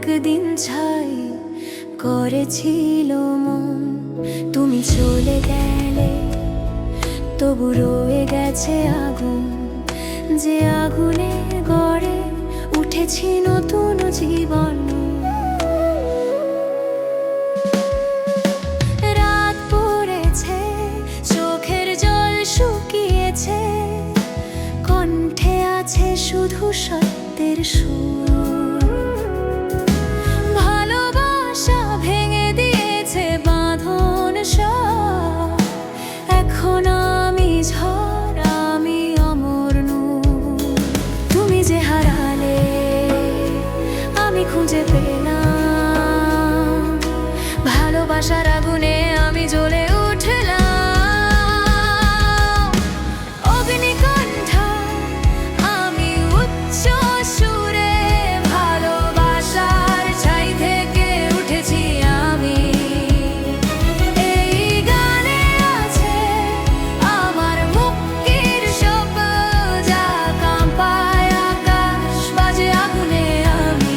একদিন ছাই করেছিল মন। তুমি চলে গেলে তবু রয়ে গেছে আগুন, যে আগুনে গড়ে উঠেছি নতুন জীবন। রাত পড়েছে, চোখের জল শুকিয়েছে, কণ্ঠে আছে শুধু সত্যের সুর। ভালোবাসা ভেঙে দিয়েছে বাঁধন সব, এখন আমি ঝড়, আমি অমর নূর। তুমি যে হারালে আমি খুঁজে পেলাম, ভালোবাসার আগুনে আমি জ্বলে উঠলাম। অগ্নিকণ্ঠ আমি উচ্চ সুরে, ভালোবাসার ছাই থেকে উঠেছি আমি। এই গানে আছে আমার মুক্তির শব্দ, যা কাঁপায় আকাশ, বাজে আগুনে আমি।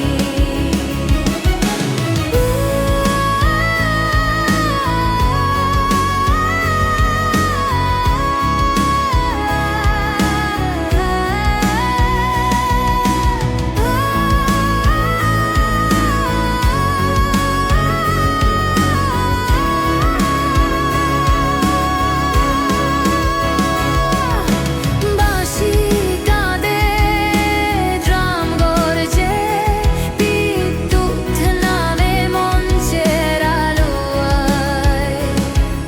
বাঁশি কাঁদে, ড্রাম গর্জে, বিদ্যুৎ নামে মঞ্চের আলোয়।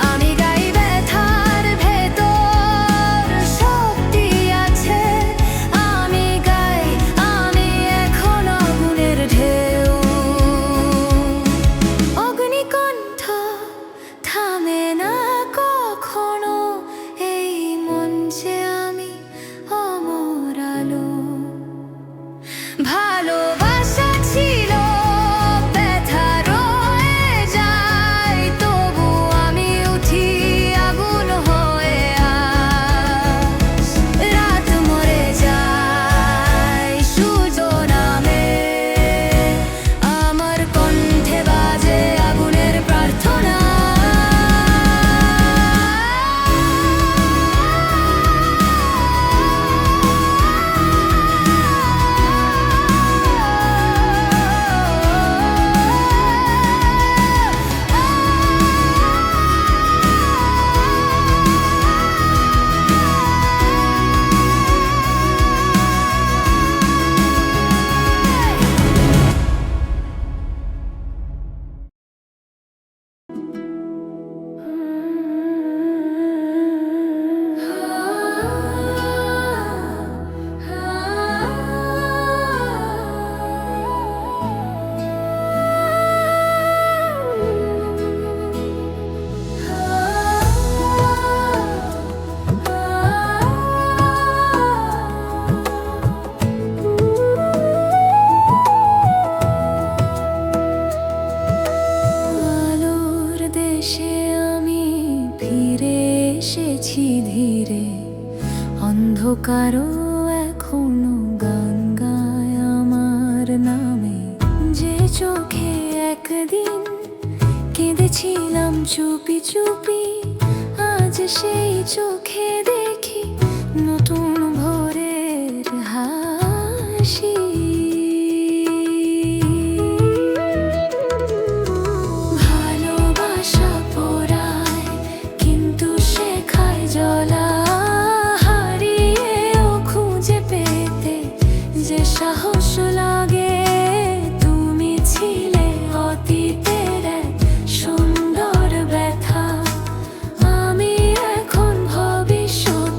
আমি গাই ব্যথার ভেতর শক্তি আছে, আমি গাই, আমি এখন আগুনের ঢেউ। অগ্নিকণ্ঠ থামে না কখনো, এই মঞ্চে আমি অমর আলো। ভালোবাসা ছিল ব্যথা রয়ে যায়, তবু আমি উঠি আগুন হয়ে আস। রাত মরে যায়, সূর্য নামে, আমার কণ্ঠে বাজে আগুনের প্রার্থনা। আলোর দেশে আমি ফিরে এসেছি ধীরে, অন্ধকারও এখনো গান গায় আমার নামে। যে চোখে একদিন কেঁদেছিলাম চুপি চুপি, আজ সেই চোখে দেখি নতুন ভোরের হাসি। ভালোবাসা পোড়ায় কিন্তু শেখায় জ্বলা, হারিয়েও খুঁজে পেতে যে সাহস লাগে। তুমি ছিলে অতীতের এক সুন্দর ব্যথা, আমি এখন ভবিষ্যৎ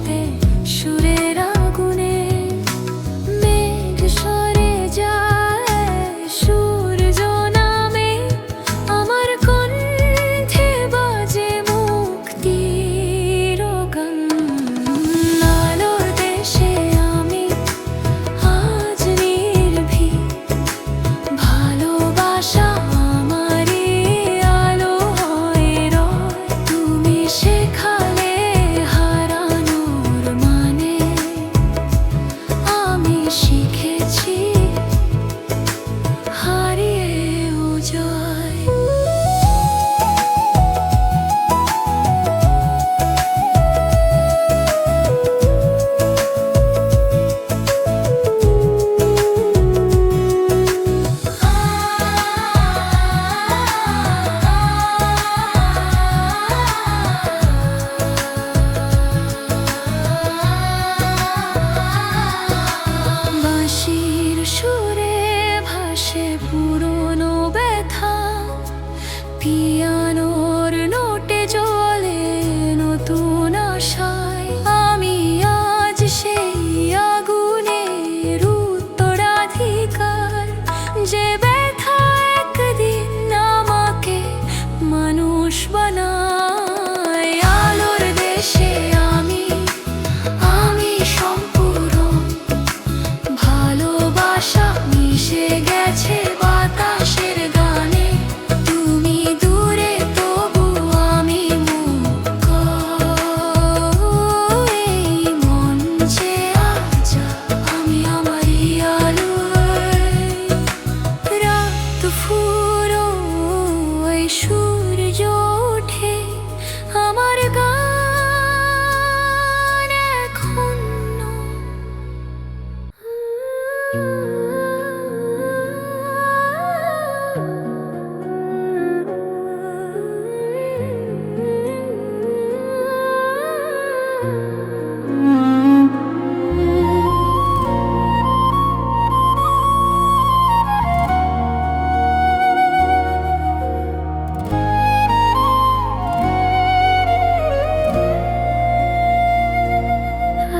ফুরফুরো এই সূর্য ওঠে আমার গান এখনো।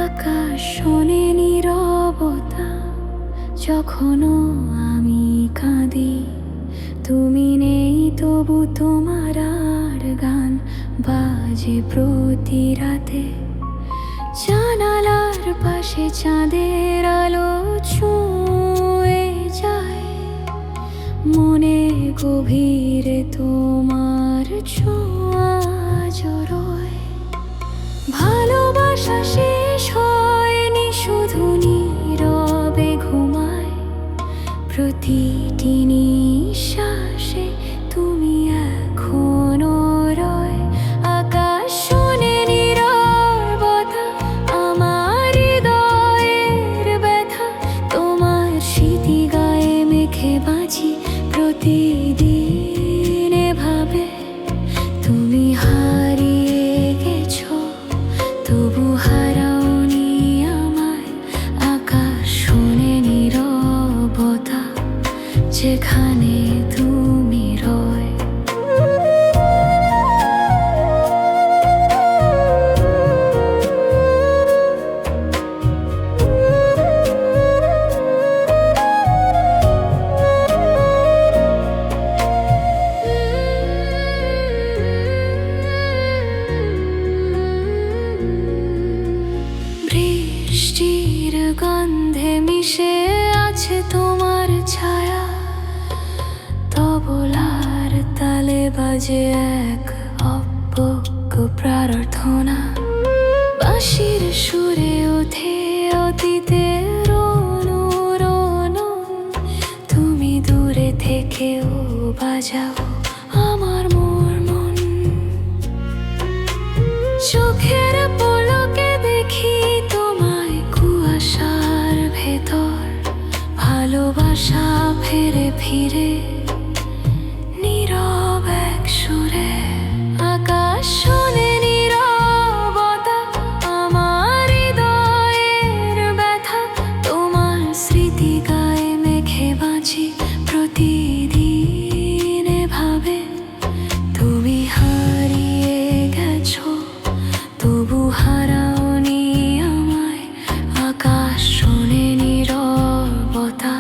আকাশ শোনে নীরবতা যখনও আমি কাঁদি, তুমি নেই তবু তোমার আর গান বাজে প্রতি রাতে। জানালার পাশে চাঁদের আলো ছুঁয়ে যায় মনে গভীরে, তোমার ছোঁয়া জড়োয়। ভালোবাসা শেষ হয়নি, শুধু নীরবে ঘুমায় প্রতিটি নিঃশ্বাসে তুমি এখনো রয়। আকাশ শোনে নীরবতা আমার হৃদয়ের ব্যথা, তোমার স্মৃতি গায়ে মেখে বাঁচি প্রতিদিন এভাবে। তুমি হারিয়ে গেছো তবু হারাওনি আমায়, আকাশ শোনে নীরবতা যেখানে তুমি রয়। বৃষ্টির গন্ধে মিশে আছে তোমার ছায়া, তবলার তালে বাজে এক অব্যক্ত প্রার্থনা। বাঁশির সুরে ওঠে অতীতের অনুরণন, তুমি দূরে থেকেও বাজাও আমার মন। চোখের পলকে দেখি তোমায় কুয়াশার ভেতর, ভালোবাসা ফিরে ফিরে নীরব এক সুরে। আকাশ শোনে নীরবতা আমার হৃদয়ের ব্যথা, তোমার স্মৃতি গায়ে মেখে বাঁচি প্রতিদিন এভাবে। তুমি হারিয়ে গেছো তবু হারাওনি আমায়, আকাশ শোনে নীরবতা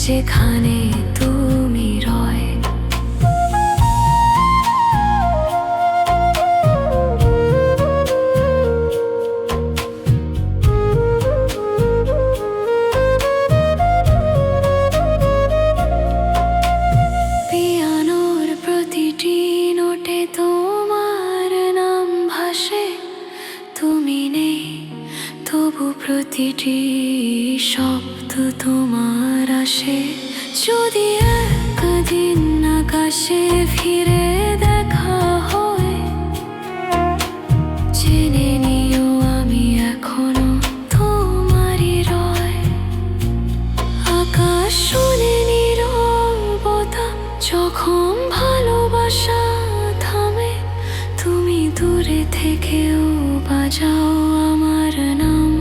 যেখানে তুমি রয়। পিয়ানোর প্রতিটি নোটে তোমার নাম ভাসে, তুমি নেই তবু প্রতিটি শব্দ তোমার আসে। যদি একদিন আকাশে ফিরে দেখা হয়, জেনে নিও আমি এখনো তোমারই রয়। আকাশ শোনে নীরবতা যখন ভালোবাসা থামে, তুমি দূরে থেকেও বাজাও আমার নাম।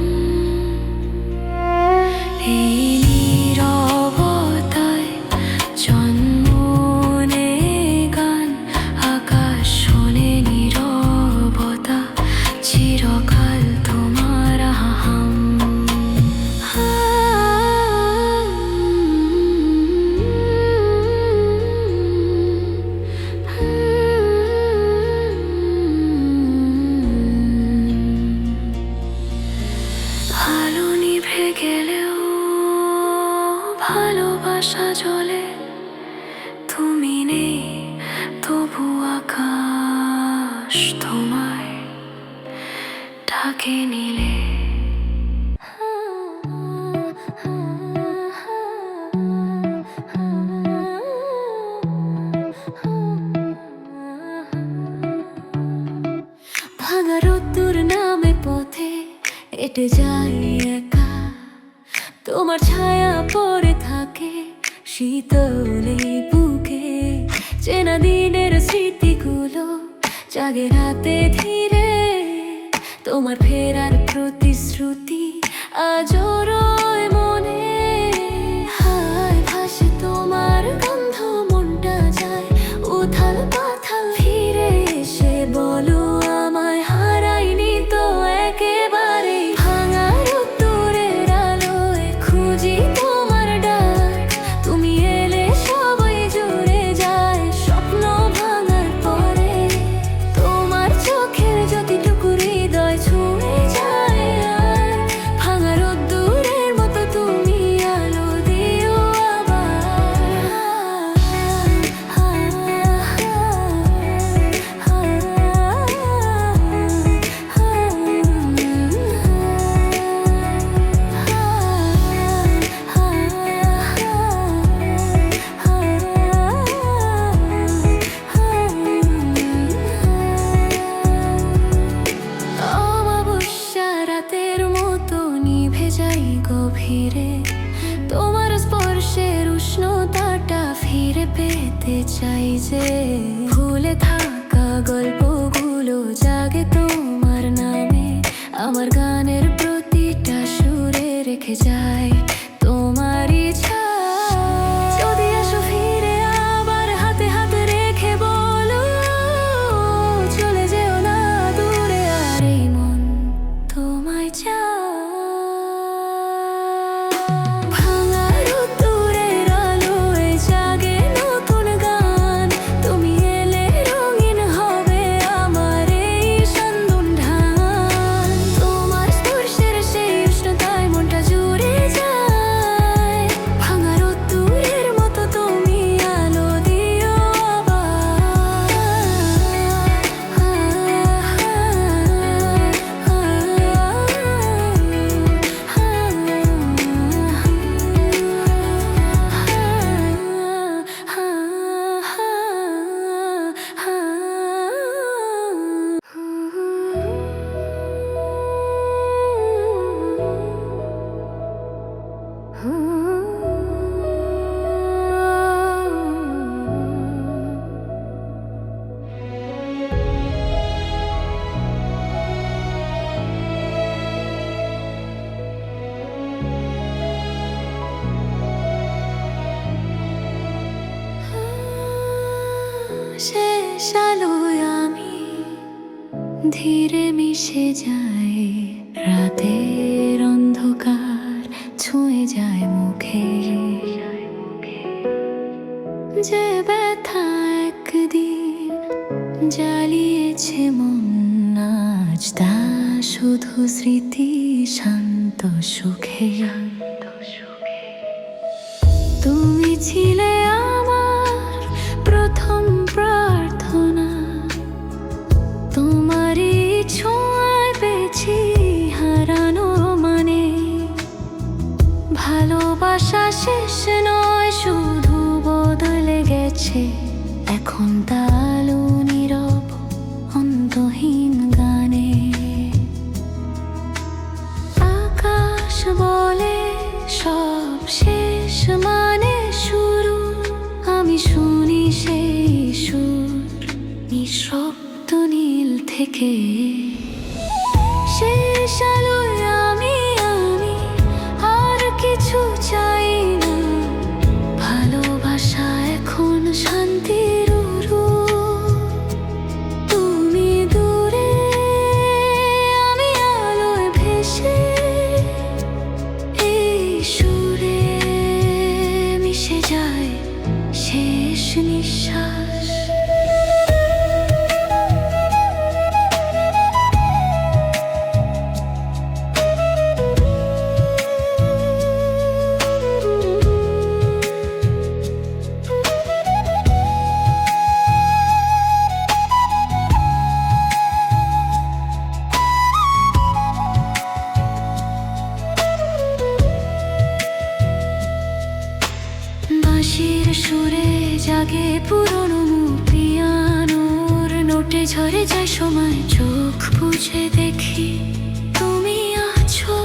এই নীরবতায় জন্ম নেয় গান, আকাশ শোনে নীরবতা চিরকাল তোমার হাম। আলো নিভে গেলেও ভালোবাসা জ্বলে, তুমি নেই তবু আকাশ তোমায় ডাকে নিলে। হেঁটে যাই একা, তোমার ছায়া পড়ে থাকে শীতলে বুকে। চেনা দিনের স্মৃতিগুলো জাগে রাতে ধীরে, তোমার ফেরার প্রতিশ্রুতি আজও রয় মনে। হায় ভাসে তোমার গন্ধ, মনটা যায় উথাল পাথাল। ফিরে এসে বলো আমায় হারাইনি তো একেবারে। ভাঙা রোদ্দুরের আলোয় খুঁজি তোমার ডাক, তুমি এলে সবাই জুড়ে যায় স্বপ্ন ভাঙার পরে। তোমার চোখের জ্যোতিটুকু হৃদয় ছুঁয়ে যায়, আর ভাঙা রোদ্দুরের মতো তুমি আলো দিও অমাবস্যা রাতের মতো নিভে যাই গভীরে। তোমার স্পর্শের উষ্ণতাটা ফিরে পেতে চাই যে। ভুলে থাকা গল্পগুলো জাগে তোমার নামে, আমার গানের প্রতিটা সুরে রেখে যায় তোমার ইচ্ছা। যদি আসো ফিরে আবার হাতে হাতে রেখে বলো চলে যেও না দূরে, আর এই মন তোমায় চায়। ভাঙা রোদ্দুরের আলোয় জাগে নতুন গান, তুমি এলে রঙিন হবে আমার এই সন্ধ্যা। তোমার স্পর্শের সেই উষ্ণতায় মনটা জুড়ে যায়। ভাঙা রোদ্দুরের মতো তুমি আলো দিও শেষ আলোয় আমি ধীরে মিশে যাই, রাতের অন্ধকার ছুঁয়ে যায় মুখে। যে ব্যথা একদিন জ্বালিয়েছে মন, আজ তা শুধু স্মৃতি শান্ত সুখে। তুমি ছিলে আমার প্রথম প্রার্থনা, তোমারই ছোঁয়ায় পেয়েছি হারানো মানে। ভালোবাসা শেষ নয়, শুধু বদলে গেছে এখন তালু নীরব অন্তহীন গানে। আকাশ বলে সব শেষ মানে শুরু, আমি শুনি সেই সুর নিঃশব্দ নীল থেকে। শেষ আলোয় আমি আর কিছু চাই না, ভালোবাসা এখন শান্তির উরু। তুমি দূরে আমি আলোয় ভেসে, এই সুরে মিশে যায় শেষ নিঃশ্বাস। বাঁশির সুরে জাগে পুরনো পিয়ানোর নোটে ঝরে যায় সময়। চোখ বুঝে দেখি তুমি আছো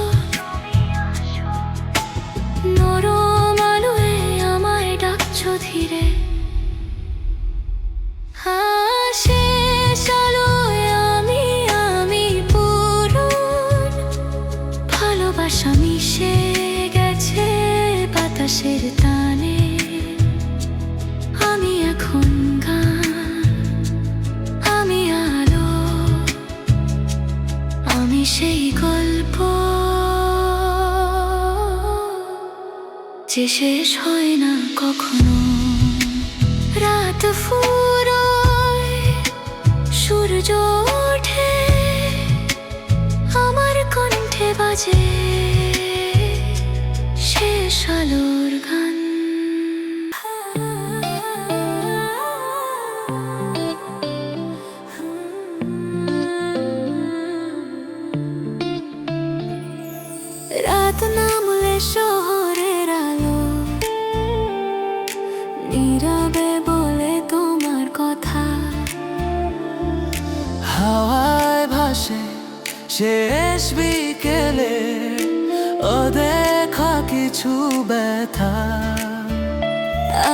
নরম আলোয় আমায় ডাকছো ধীরে। শেষ আলোয় আমি পূরণ, ভালোবাসা মিশে গেছে বাতাসের টানে। আমি এখন গান, আমি আলো, আমি সেই গল্প যে শেষ হয় না কখনো। রাত ফুরোয়, সূর্য ওঠে, আমার কণ্ঠে বাজে শেষ আলোর গান। রাত নামলে শহরের আলো নীরবে বলে তোমার কথা। হাওয়ায় ভাসে শেষ বিকেলে অদেখা কিছু ব্যথা।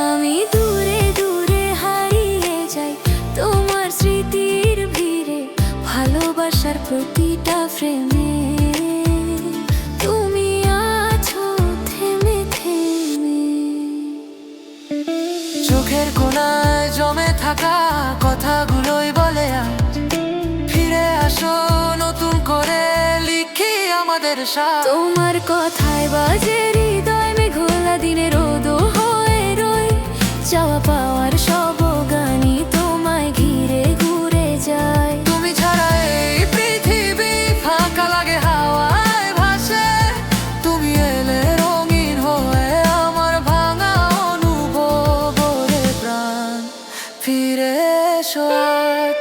আমি দূরে দূরে হারিয়ে যাই তোমার স্মৃতির ভিড়ে, ভালোবাসার প্রতিটা ফ্রেমে তুমি আছো থেমে থেমে। চোখের কোণায় জমে থাকা কথাগুলোই বলে আজ ফিরে আসো, নতুন করে লিখি আমাদের সাথ। তোমার কথায় বাজে হৃদয় মেঘলা দিনে রোদ হয়ে রই, চাওয়া পাওয়ার সব গানই তোমায় ঘিরে ঘুরে যায়। তুমি ছাড়া এই পৃথিবী ফাঁকা লাগে, হাওয়ায় ভাসে তুমি এলে রঙিন হয়ে আমার ভাঙা অনুভবের প্রাণ ফিরে এসো আজ।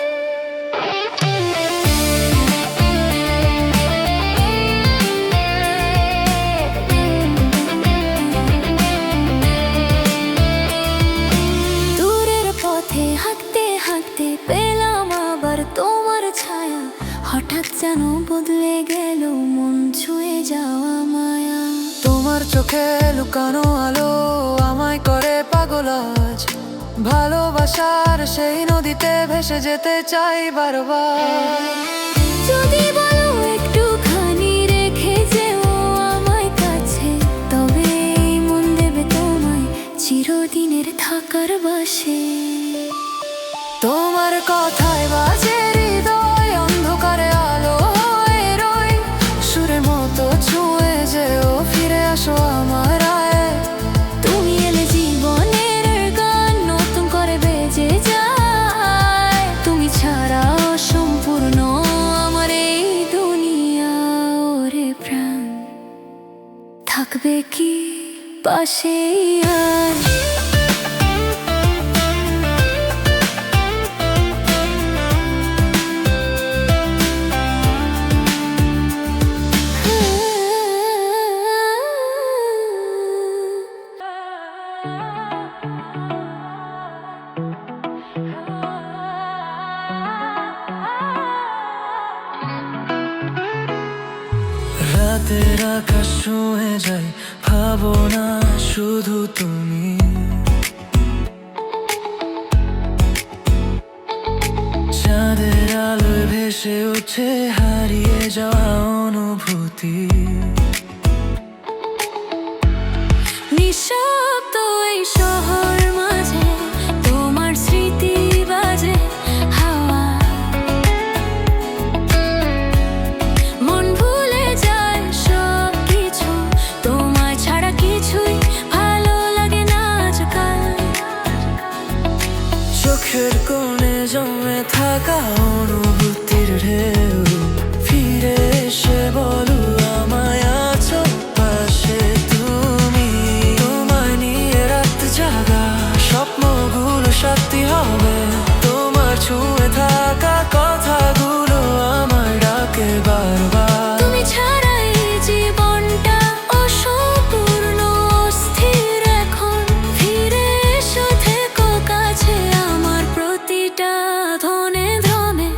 হাঁটতে হাঁটতে পেলাম আবার তোমার ছায়া, হঠাৎ যেন বদলে গেল মন ছুঁয়ে যাওয়া মায়া। তোমার চোখে লুকানো আলো আমায় করে পাগল আজ, ভালোবাসার সেই নদীতে ভেসে যেতে চাই বারবার। যদি বলো একটুখানি রেখে যেও আমায় কাছে, তবে মন দেবে তোমায় চিরদিনের থাকার বাসে। তোমার কথায় বাজে হৃদয় অন্ধকারে আলো হয়ে রই, সুরের মতো ছুঁয়ে যেও ফিরে আসো আমার আয়ে। তুমি এলে জীবনের গান নতুন করে বেজে যায়, তুমি ছাড়া অসম্পূর্ণ আমার এই দুনিয়া। ওরে প্রাণ থাকবে কি পাশে আর? রাতের আকাশ ছুঁয়ে যায় ভাবনা শুধু তুমি, চাঁদের আলোয় ভেসে উঠে হারিয়ে যাওয়া অনুভূতি। নিঃশব্দ এই শহর মাঝে তোমার স্মৃতি বাজে হাওয়া, মন ভুলে যায় সব কিছু, তোমায় ছাড়া কিছুই ভালো লাগে না আজকাল। চোখের কোণে জমে থাকা অনুভূতির ঢেউ ফিরে এসে বলো আমায় আছো পাশে তুমি। তোমায় নিয়ে রাত জাগা স্বপ্নগুলো সত্যি হবে, তোমার ছুঁয়ে থাকা কথাগুলো আমায় ডাকে বারবার। তুমি ছাড়া এই জীবনটা অসম্পূর্ণ অস্থির এখন, ফিরে এসো থেকো কাছে আমার প্রতিটা ধনে ধনে।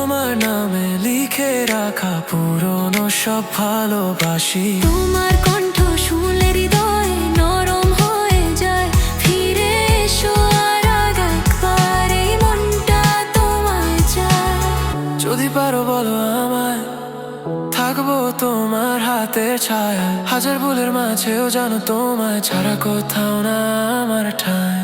তোমার নামে লিখে রাখা পুরনো সব ভালোবাসি। তোমার কণ্ঠ শুনলে হৃদয় নরম হয়ে যায়। ফিরে এসো আর একবার, এই মনটা তোমায় চায়। যদি পারো বলো আমায়, থাকবো তোমার হাতের ছায়া। হাজার ভুলের মাঝেও জানো তোমায় ছাড়া কোথাও না আমার ঠাঁই।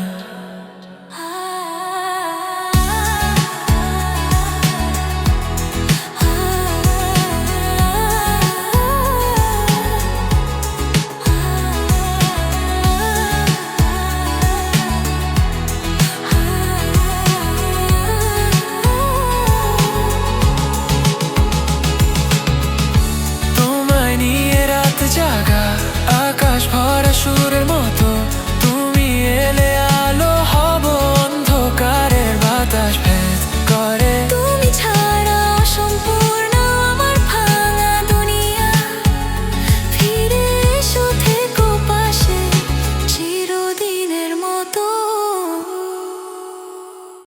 তোমায় নিয়ে রাত জাগা, আকাশ ভরা সুরে